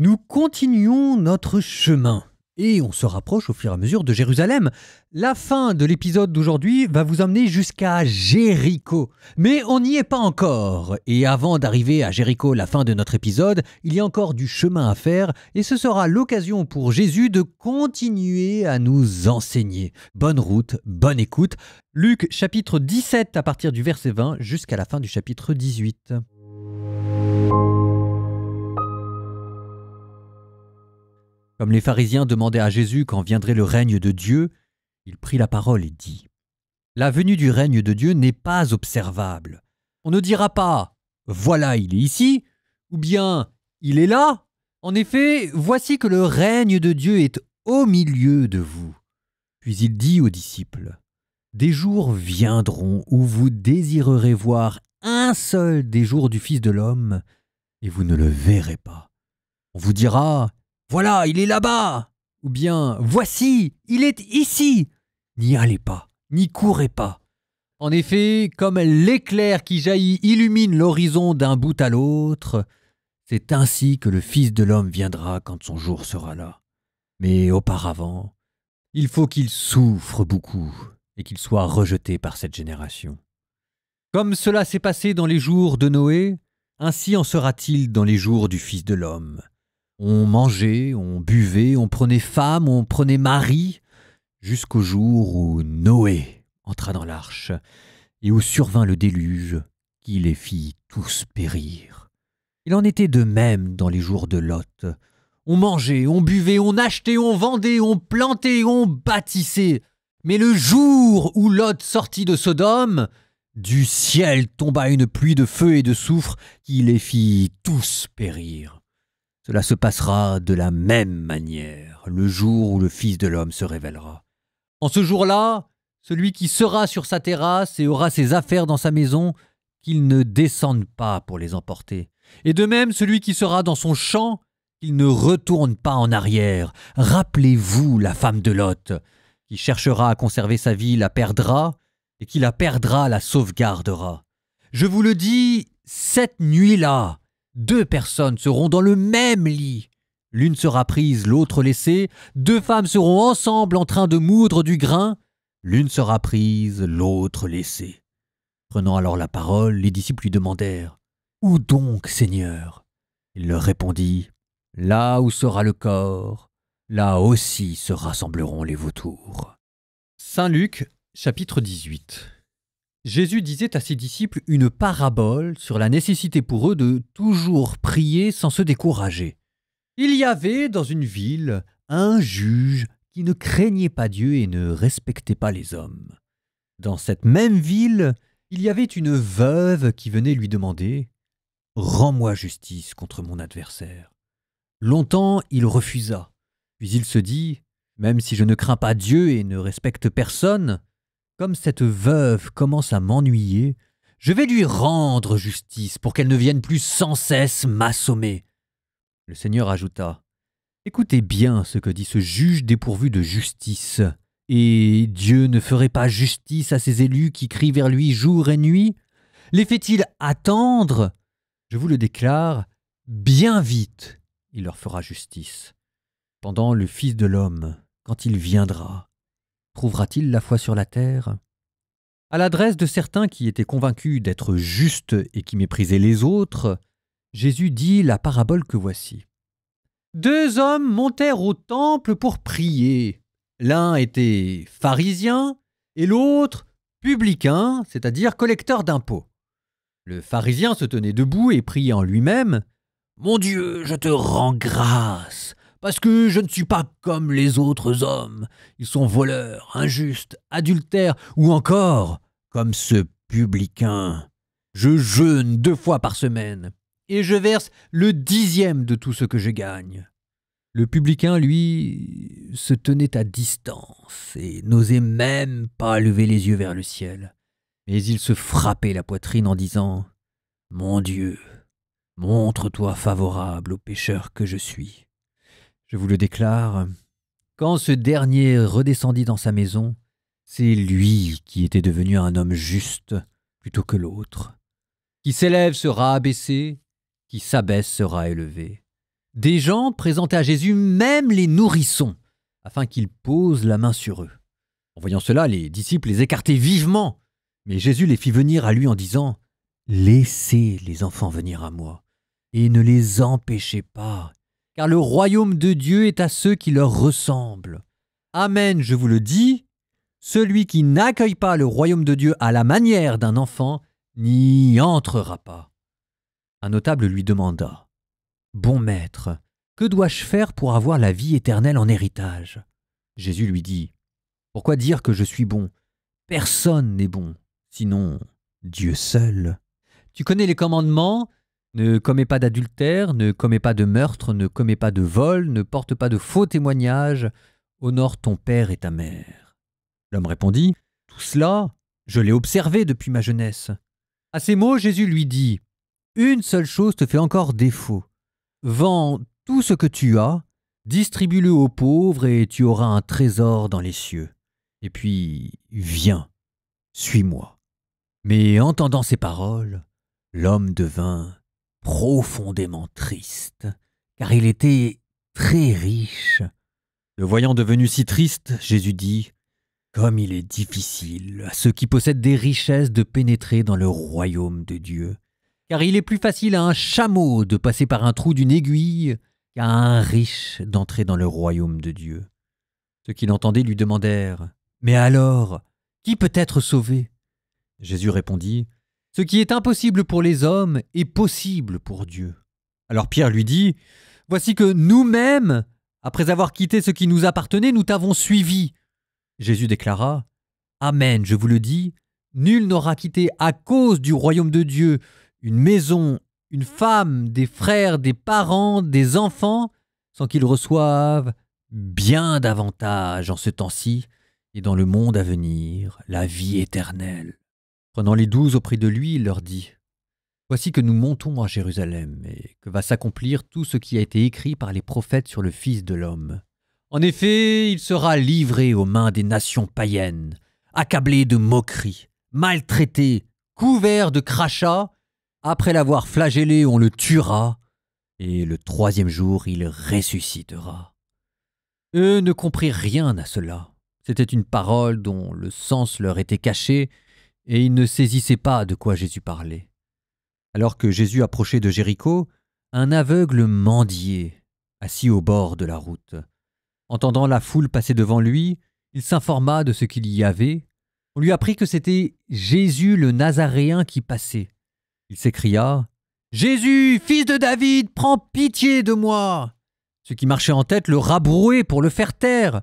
Nous continuons notre chemin et on se rapproche au fur et à mesure de Jérusalem. La fin de l'épisode d'aujourd'hui va vous emmener jusqu'à Jéricho. Mais on n'y est pas encore. Et avant d'arriver à Jéricho, la fin de notre épisode, il y a encore du chemin à faire et ce sera l'occasion pour Jésus de continuer à nous enseigner. Bonne route, bonne écoute. Luc chapitre 17 à partir du verset 20 jusqu'à la fin du chapitre 18. Comme les pharisiens demandaient à Jésus quand viendrait le règne de Dieu, il prit la parole et dit : « La venue du règne de Dieu n'est pas observable. On ne dira pas : voilà, il est ici, ou bien il est là. En effet, voici que le règne de Dieu est au milieu de vous. » Puis il dit aux disciples : « Des jours viendront où vous désirerez voir un seul des jours du Fils de l'homme, et vous ne le verrez pas. On vous dira : voilà, il est là-bas. Ou bien, voici, il est ici. N'y allez pas, n'y courez pas. En effet, comme l'éclair qui jaillit illumine l'horizon d'un bout à l'autre, c'est ainsi que le Fils de l'homme viendra quand son jour sera là. Mais auparavant, il faut qu'il souffre beaucoup et qu'il soit rejeté par cette génération. Comme cela s'est passé dans les jours de Noé, ainsi en sera-t-il dans les jours du Fils de l'homme. On mangeait, on buvait, on prenait femme, on prenait mari, jusqu'au jour où Noé entra dans l'arche et où survint le déluge qui les fit tous périr. Il en était de même dans les jours de Lot. On mangeait, on buvait, on achetait, on vendait, on plantait, on bâtissait. Mais le jour où Lot sortit de Sodome, du ciel tomba une pluie de feu et de soufre qui les fit tous périr. Cela se passera de la même manière, le jour où le Fils de l'homme se révélera. En ce jour-là, celui qui sera sur sa terrasse et aura ses affaires dans sa maison, qu'il ne descende pas pour les emporter. Et de même, celui qui sera dans son champ, qu'il ne retourne pas en arrière. Rappelez-vous la femme de Lot, qui cherchera à conserver sa vie la perdra, et qui la perdra la sauvegardera. Je vous le dis, cette nuit-là, 2 personnes seront dans le même lit. L'une sera prise, l'autre laissée. 2 femmes seront ensemble en train de moudre du grain. L'une sera prise, l'autre laissée. Prenant alors la parole, les disciples lui demandèrent : « Où donc, Seigneur ? » Il leur répondit : « Là où sera le corps, là aussi se rassembleront les vautours. » Saint Luc, chapitre 18. Jésus disait à ses disciples une parabole sur la nécessité pour eux de toujours prier sans se décourager. Il y avait dans une ville un juge qui ne craignait pas Dieu et ne respectait pas les hommes. Dans cette même ville, il y avait une veuve qui venait lui demander « Rends-moi justice contre mon adversaire. » Longtemps, il refusa. Puis il se dit « Même si je ne crains pas Dieu et ne respecte personne, comme cette veuve commence à m'ennuyer, je vais lui rendre justice pour qu'elle ne vienne plus sans cesse m'assommer. » Le Seigneur ajouta : « Écoutez bien ce que dit ce juge dépourvu de justice. Et Dieu ne ferait pas justice à ses élus qui crient vers lui jour et nuit ? Les fait-il attendre ? Je vous le déclare, bien vite, il leur fera justice. Pendant le Fils de l'homme, quand il viendra, trouvera-t-il la foi sur la terre ? » À l'adresse de certains qui étaient convaincus d'être justes et qui méprisaient les autres, Jésus dit la parabole que voici. 2 hommes montèrent au temple pour prier. L'un était pharisien et l'autre publicain, c'est-à-dire collecteur d'impôts. Le pharisien se tenait debout et priait en lui-même : « Mon Dieu, je te rends grâce, parce que je ne suis pas comme les autres hommes. Ils sont voleurs, injustes, adultères, ou encore, comme ce publicain. Je jeûne 2 fois par semaine, et je verse le 10e de tout ce que je gagne. » Le publicain, lui, se tenait à distance et n'osait même pas lever les yeux vers le ciel. Mais il se frappait la poitrine en disant : « Mon Dieu, montre-toi favorable au pécheur que je suis. » Je vous le déclare, quand ce dernier redescendit dans sa maison, c'est lui qui était devenu un homme juste plutôt que l'autre. Qui s'élève sera abaissé, qui s'abaisse sera élevé. Des gens présentaient à Jésus même les nourrissons, afin qu'il pose la main sur eux. En voyant cela, les disciples les écartaient vivement, mais Jésus les fit venir à lui en disant « Laissez les enfants venir à moi, et ne les empêchez pas, car le royaume de Dieu est à ceux qui leur ressemblent. Amen, je vous le dis, celui qui n'accueille pas le royaume de Dieu à la manière d'un enfant n'y entrera pas. » Un notable lui demanda « Bon maître, que dois-je faire pour avoir la vie éternelle en héritage ?» Jésus lui dit « Pourquoi dire que je suis bon? Personne n'est bon, sinon Dieu seul. Tu connais les commandements, ne commets pas d'adultère, ne commets pas de meurtre, ne commets pas de vol, ne porte pas de faux témoignages, honore ton père et ta mère. » L'homme répondit « Tout cela, je l'ai observé depuis ma jeunesse. » À ces mots, Jésus lui dit « Une seule chose te fait encore défaut. Vends tout ce que tu as, distribue-le aux pauvres et tu auras un trésor dans les cieux. Et puis, viens, suis-moi. » Mais entendant ces paroles, l'homme devint profondément triste, car il était très riche. Le voyant devenu si triste, Jésus dit « Comme il est difficile à ceux qui possèdent des richesses de pénétrer dans le royaume de Dieu. Car il est plus facile à un chameau de passer par un trou d'une aiguille qu'à un riche d'entrer dans le royaume de Dieu. » Ceux qui l'entendaient lui demandèrent « Mais alors, qui peut être sauvé ?» Jésus répondit « Ce qui est impossible pour les hommes est possible pour Dieu. » Alors Pierre lui dit « Voici que nous-mêmes, après avoir quitté ce qui nous appartenait, nous t'avons suivi. » Jésus déclara « Amen, je vous le dis, nul n'aura quitté à cause du royaume de Dieu une maison, une femme, des frères, des parents, des enfants, sans qu'ils reçoivent bien davantage en ce temps-ci et dans le monde à venir, la vie éternelle. » Prenant les 12 auprès de lui, il leur dit « Voici que nous montons à Jérusalem et que va s'accomplir tout ce qui a été écrit par les prophètes sur le Fils de l'homme. En effet, il sera livré aux mains des nations païennes, accablé de moqueries, maltraité, couvert de crachats. Après l'avoir flagellé, on le tuera, et le 3e jour, il ressuscitera. » Eux ne comprirent rien à cela. C'était une parole dont le sens leur était caché, et ils ne saisissaient pas de quoi Jésus parlait. Alors que Jésus approchait de Jéricho, un aveugle mendiait, assis au bord de la route. Entendant la foule passer devant lui, il s'informa de ce qu'il y avait. On lui apprit que c'était Jésus le Nazaréen qui passait. Il s'écria « Jésus, fils de David, prends pitié de moi !» Ceux qui marchaient en tête le rabrouaient pour le faire taire.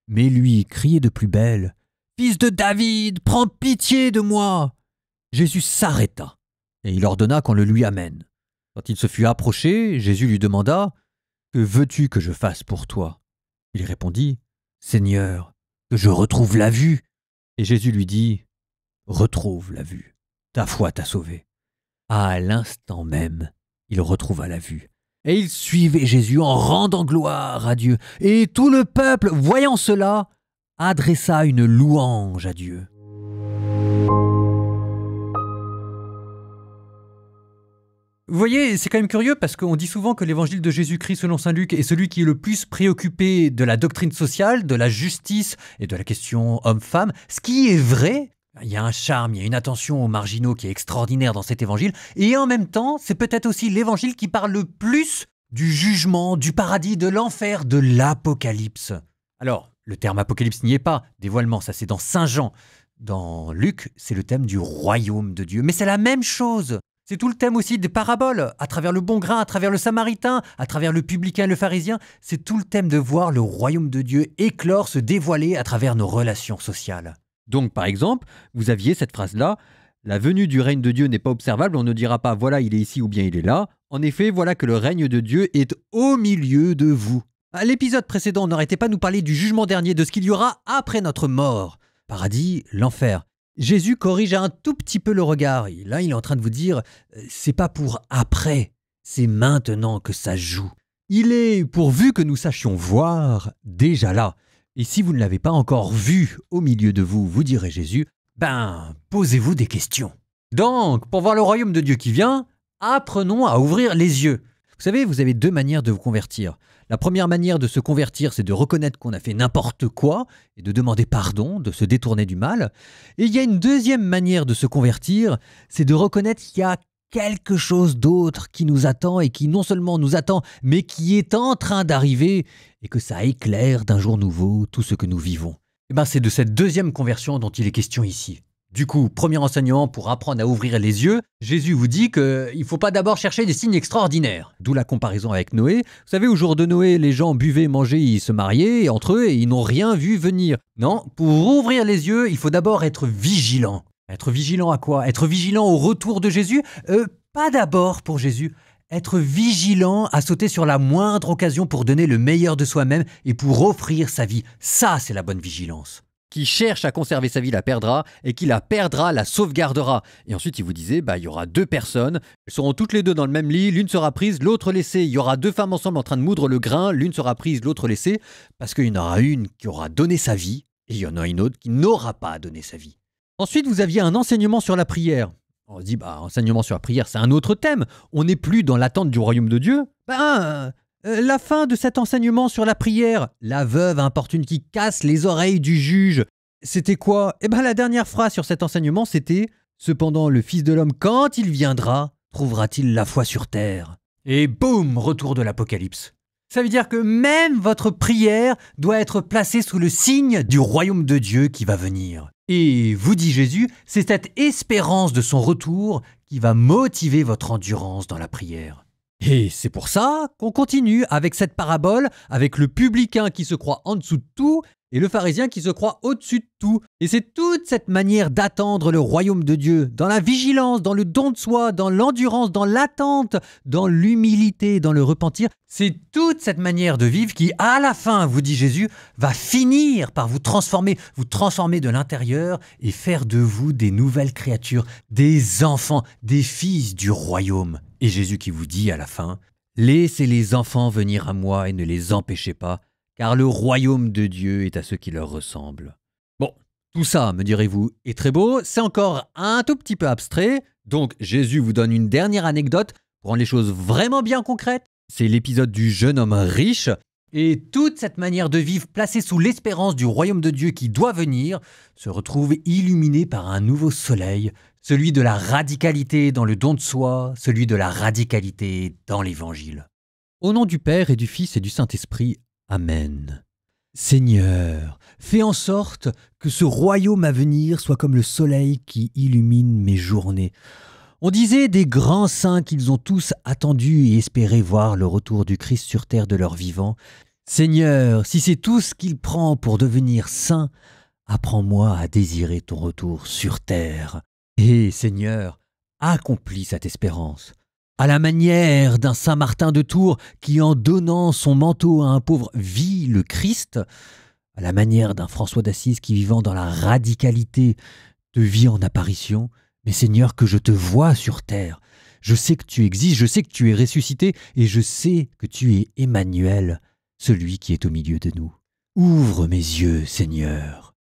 Mais lui criait de plus belle « Fils de David, prends pitié de moi !» Jésus s'arrêta et il ordonna qu'on le lui amène. Quand il se fut approché, Jésus lui demanda « Que veux-tu que je fasse pour toi ?» Il répondit « Seigneur, que je retrouve la vue. » Et Jésus lui dit « Retrouve la vue, ta foi t'a sauvé. » À l'instant même, il retrouva la vue. Et il suivait Jésus en rendant gloire à Dieu. Et tout le peuple, voyant cela, adressa une louange à Dieu. Vous voyez, c'est quand même curieux parce qu'on dit souvent que l'évangile de Jésus-Christ selon saint Luc est celui qui est le plus préoccupé de la doctrine sociale, de la justice et de la question homme-femme, ce qui est vrai. Il y a un charme, il y a une attention aux marginaux qui est extraordinaire dans cet évangile. Et en même temps, c'est peut-être aussi l'évangile qui parle le plus du jugement, du paradis, de l'enfer, de l'apocalypse. Alors, le terme apocalypse n'y est pas. Dévoilement, ça c'est dans Saint Jean. Dans Luc, c'est le thème du royaume de Dieu. Mais c'est la même chose. C'est tout le thème aussi des paraboles, à travers le bon grain, à travers le samaritain, à travers le publicain et le pharisien. C'est tout le thème de voir le royaume de Dieu éclore, se dévoiler à travers nos relations sociales. Donc, par exemple, vous aviez cette phrase-là, « La venue du règne de Dieu n'est pas observable, on ne dira pas « voilà, il est ici » ou bien « il est là ». En effet, voilà que le règne de Dieu est au milieu de vous. À l'épisode précédent, on n'arrêtait pas de nous parler du jugement dernier, de ce qu'il y aura après notre mort. Paradis, l'enfer. Jésus corrige un tout petit peu le regard. Et là, il est en train de vous dire, c'est pas pour après, c'est maintenant que ça joue. Il est pourvu que nous sachions voir déjà là. Et si vous ne l'avez pas encore vu au milieu de vous, vous direz Jésus, posez-vous des questions. Donc, pour voir le royaume de Dieu qui vient, apprenons à ouvrir les yeux. Vous savez, vous avez deux manières de vous convertir. La première manière de se convertir, c'est de reconnaître qu'on a fait n'importe quoi et de demander pardon, de se détourner du mal. Et il y a une deuxième manière de se convertir, c'est de reconnaître qu'il y a quelque chose d'autre qui nous attend et qui non seulement nous attend, mais qui est en train d'arriver et que ça éclaire d'un jour nouveau tout ce que nous vivons. Et ben, c'est de cette deuxième conversion dont il est question ici. Du coup, premier enseignement pour apprendre à ouvrir les yeux, Jésus vous dit qu'il ne faut pas d'abord chercher des signes extraordinaires. D'où la comparaison avec Noé. Vous savez, au jour de Noé, les gens buvaient, mangeaient, ils se mariaient entre eux et ils n'ont rien vu venir. Non, pour ouvrir les yeux, il faut d'abord être vigilant. Être vigilant à quoi? Être vigilant au retour de Jésus? Pas d'abord pour Jésus. Être vigilant à sauter sur la moindre occasion pour donner le meilleur de soi-même et pour offrir sa vie. Ça, c'est la bonne vigilance. Qui cherche à conserver sa vie la perdra, et qui la perdra la sauvegardera. Et ensuite, il vous disait, il y aura deux personnes, elles seront toutes les deux dans le même lit, l'une sera prise, l'autre laissée. Il y aura deux femmes ensemble en train de moudre le grain, l'une sera prise, l'autre laissée, parce qu'il y en aura une qui aura donné sa vie, et il y en a une autre qui n'aura pas donné sa vie. Ensuite, vous aviez un enseignement sur la prière. On se dit, enseignement sur la prière, c'est un autre thème. On n'est plus dans l'attente du royaume de Dieu. La fin de cet enseignement sur la prière, la veuve importune qui casse les oreilles du juge, c'était quoi? La dernière phrase sur cet enseignement, c'était « Cependant, le Fils de l'homme, quand il viendra, trouvera-t-il la foi sur terre ?» Et boum, retour de l'Apocalypse. Ça veut dire que même votre prière doit être placée sous le signe du royaume de Dieu qui va venir. Et, vous dit Jésus, c'est cette espérance de son retour qui va motiver votre endurance dans la prière. Et c'est pour ça qu'on continue avec cette parabole, avec le publicain qui se croit en dessous de tout et le pharisien qui se croit au-dessus de tout. Et c'est toute cette manière d'attendre le royaume de Dieu, dans la vigilance, dans le don de soi, dans l'endurance, dans l'attente, dans l'humilité, dans le repentir. C'est toute cette manière de vivre qui, à la fin, vous dit Jésus, va finir par vous transformer de l'intérieur et faire de vous des nouvelles créatures, des enfants, des fils du royaume. Et Jésus qui vous dit à la fin, « Laissez les enfants venir à moi et ne les empêchez pas, car le royaume de Dieu est à ceux qui leur ressemblent. » Bon, tout ça, me direz-vous, est très beau, c'est encore un tout petit peu abstrait, donc Jésus vous donne une dernière anecdote pour rendre les choses vraiment bien concrètes. C'est l'épisode du jeune homme riche, et toute cette manière de vivre placée sous l'espérance du royaume de Dieu qui doit venir se retrouve illuminée par un nouveau soleil, celui de la radicalité dans le don de soi, celui de la radicalité dans l'Évangile. Au nom du Père et du Fils et du Saint-Esprit, Amen. Seigneur, fais en sorte que ce royaume à venir soit comme le soleil qui illumine mes journées. On disait des grands saints qu'ils ont tous attendu et espéré voir le retour du Christ sur terre de leur vivant. Seigneur, si c'est tout ce qu'il prend pour devenir saint, apprends-moi à désirer ton retour sur terre. Et Seigneur, accomplis cette espérance. À la manière d'un saint Martin de Tours qui, en donnant son manteau à un pauvre, vit le Christ, à la manière d'un François d'Assise qui, vivant dans la radicalité, te vit en apparition, mais Seigneur, que je te vois sur terre. Je sais que tu existes, je sais que tu es ressuscité, et je sais que tu es Emmanuel, celui qui est au milieu de nous. Ouvre mes yeux, Seigneur.